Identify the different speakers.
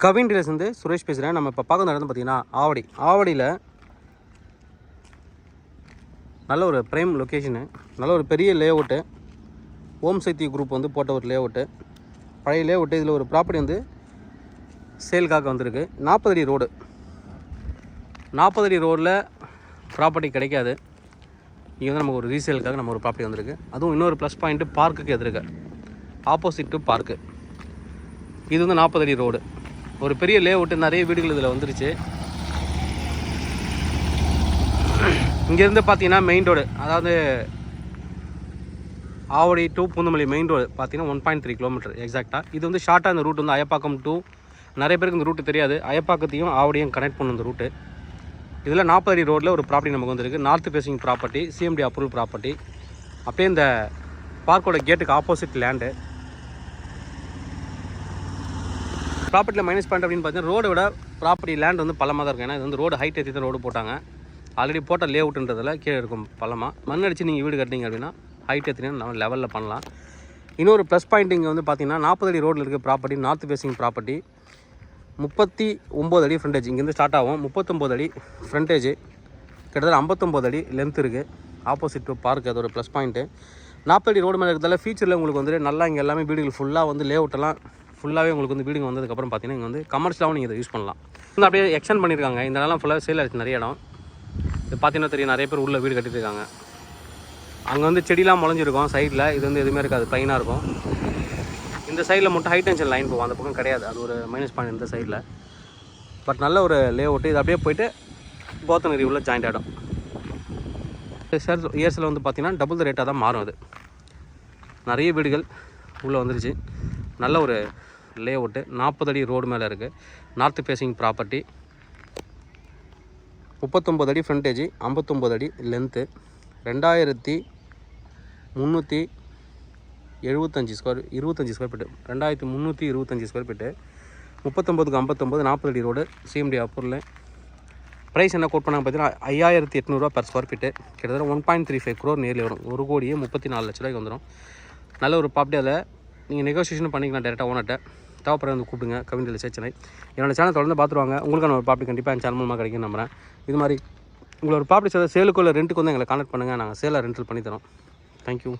Speaker 1: Kavin dealers வந்து சுரேஷ் பேசுகிறேன். நம்ம இப்போ பார்க்க நடந்து பார்த்தீங்கன்னா ஆவடியில் நல்ல ஒரு ப்ரைம் லொக்கேஷனு, நல்ல ஒரு பெரிய லேஅவுட்டு, ஓம் சக்தி குரூப் வந்து போட்ட ஒரு லேஅவுட்டு, பழைய லேஅவுட்டு. இதில் ஒரு ப்ராப்பர்ட்டி வந்து சேலுக்காக வந்திருக்கு. 40 அடி ரோடு. 40 அடி ரோடில் ப்ராப்பர்ட்டி கிடைக்காது. இங்கே வந்து நமக்கு ஒரு ரீசேலுக்காக நம்ம ஒரு ப்ராப்பர்ட்டி வந்திருக்கு. அதுவும் இன்னொரு ப்ளஸ் பாயிண்ட்டு பார்க்குக்கு எதிர்க்க, ஆப்போசிட் டு பார்க்கு. இது வந்து 40 அடி ரோடு, ஒரு பெரிய லேஅவுட்டு, நிறைய வீடுகள் இதில் வந்துருச்சு. இங்கேருந்து பார்த்தீங்கன்னா மெயின் ரோடு, அதாவது Avadi to Poonamallee main road பார்த்தீங்கன்னா 1.3 கிலோமீட்டர் எக்ஸாக்டாக. இது வந்து ஷார்ட்டாக இந்த ரூட் வந்து அயப்பாக்கம் டு, நிறைய பேருக்கு இந்த ரூட்டு தெரியாது, அயப்பாக்கத்தையும் ஆவடியும் கனெக்ட் பண்ணும் இந்த ரூட்டு. இதில் 40 அடி ரோட்டில் ஒரு ப்ராப்பர்ட்டி நமக்கு வந்துருக்கு. North facing property, CMD approval property. அப்படியே இந்த பார்க்கோட கேட்டுக்கு ஆப்போசிட் லேண்டு. ப்ராப்பர்ட்டியில் மைனஸ் பாயிண்ட் அப்படின்னு பார்த்தீங்கன்னா ரோடை விட ப்ராப்பர்ட்டி லேண்ட் வந்து பள்ளமாக தான் இருக்கும். ஏன்னா இது வந்து ரோடு ஹைட் ஏற்றி தான் ரோடு போட்டாங்க. ஆல்ரெடி போட்ட லேஅவுட்டுன்றதில் கீழே இருக்கும் பள்ளமாக. மண் அடித்து நீங்கள் வீடு கட்டினீங்க அப்படின்னா ஹைட் ஏற்றினா நம்ம லெவலில் பண்ணலாம். இன்னொரு ப்ளஸ் பாயிண்ட் இங்கே வந்து பார்த்தீங்கன்னா 40 அடி ரோட்டில் இருக்க ப்ராப்பர்ட்டி, நார்த் ஃபேசிங் ப்ராப்பர்ட்டி, 39 அடி ஃப்ரண்டேஜ். இங்கேருந்து ஸ்டார்ட் ஆகும். 39 அடி ஃப்ரண்டேஜ், கிட்டத்தட்ட 59 அடி லென்த் இருக்குது. ஆப்போசிட் டு பார்க், அது ஒரு ப்ளஸ் பாயிண்ட்டு. 40 அடி ரோடு மேலே இருக்கிறதால ஃபியூச்சரில் உங்களுக்கு வந்து நல்லா இங்கே எல்லாமே வீடுகள் ஃபுல்லாக வந்து லேஅவுட்டெல்லாம் ஃபுல்லாகவே உங்களுக்கு வந்து வீடுங்க வந்ததுக்கப்புறம் பார்த்தீங்கன்னா இங்கே வந்து கமர்ஷியலாகவும் நீங்கள் இதை யூஸ் பண்ணலாம். வந்து அப்படியே எக்ஸ்டெண்ட் பண்ணியிருக்காங்க. இந்த இடம்லாம் ஃபுல்லாக சேல் ஆகிடுச்சு நிறைய இடம். இது பார்த்தீங்கன்னா தெரியும், நிறைய பேர் உள்ள வீடு கட்டிட்டு இருக்காங்க. அங்கே வந்து செடிலாம் முளைஞ்சிருக்கும் சைடில். இது வந்து எதுவுமே இருக்காது, ப்ளைனாக இருக்கும். இந்த சைடில் மட்டும் ஹை டென்ஷன் லைன் போகும், அந்த பக்கம் கிடையாது. அது ஒரு மைனஸ் பாயிண்ட் இந்த சைடில். பட் நல்ல ஒரு லேஅவுட்டு. இது அப்படியே போய்ட்டு போத்தனகிரி உள்ள ஜாயிண்ட் ஆகிடும். இயர்ஸில் வந்து பார்த்திங்கன்னா டபுள் த ரேட்டாக தான் மாறும். அது நிறைய வீடுகள் உள்ளே வந்துருச்சு. நல்ல ஒரு லேஅவுட்டு, 40 அடி ரோடு மேலே இருக்குது. நார்த் ஃபேசிங் ப்ராப்பர்ட்டி, 39 அடி ஃப்ரண்டேஜ், 59 அடி length, 2325 square feet, 2325 square feet, 39க்கு 59, 40 அடி ரோடு, சிஎம்டி அப்ரூவல். ப்ரைஸ் என்ன கோட் பண்ணாங்க பார்த்தீங்கன்னா 5800 per ஸ்கொயர் ஃபீட்டு, கிட்டத்தட்ட 1.35 crore நேரில் வரும். 1,34,00,000 வந்துடும். நல்ல ஒரு ப்ராப்பர்ட்டி. அதில் நீங்கள் நெகோசியேஷன் பண்ணிக்கலாம் டேரெக்டாக ஓனர்கிட்ட. தேவைப்படுற வந்து கூப்பிடுங்க. கவின் டீலர்ஸ் சென்னை. என்னோடய சேனல் தொடர்ந்து பார்த்துருவாங்க. உங்களுக்கான ஒரு ப்ராப்பர்ட்டி கண்டிப்பாக என் சேனல் மூலமாக கிடைக்கும் நம்புறேன். இது மாதிரி உங்களோட ப்ராப்பர்ட்டி சேலுக்கு இல்லை ரெண்ட்டுக்கு வந்து எங்களை கான்டாக்ட் பண்ணுங்கள். நாங்கள் சேலாக ரெண்டல் பண்ணி தரோம். தேங்க்யூ.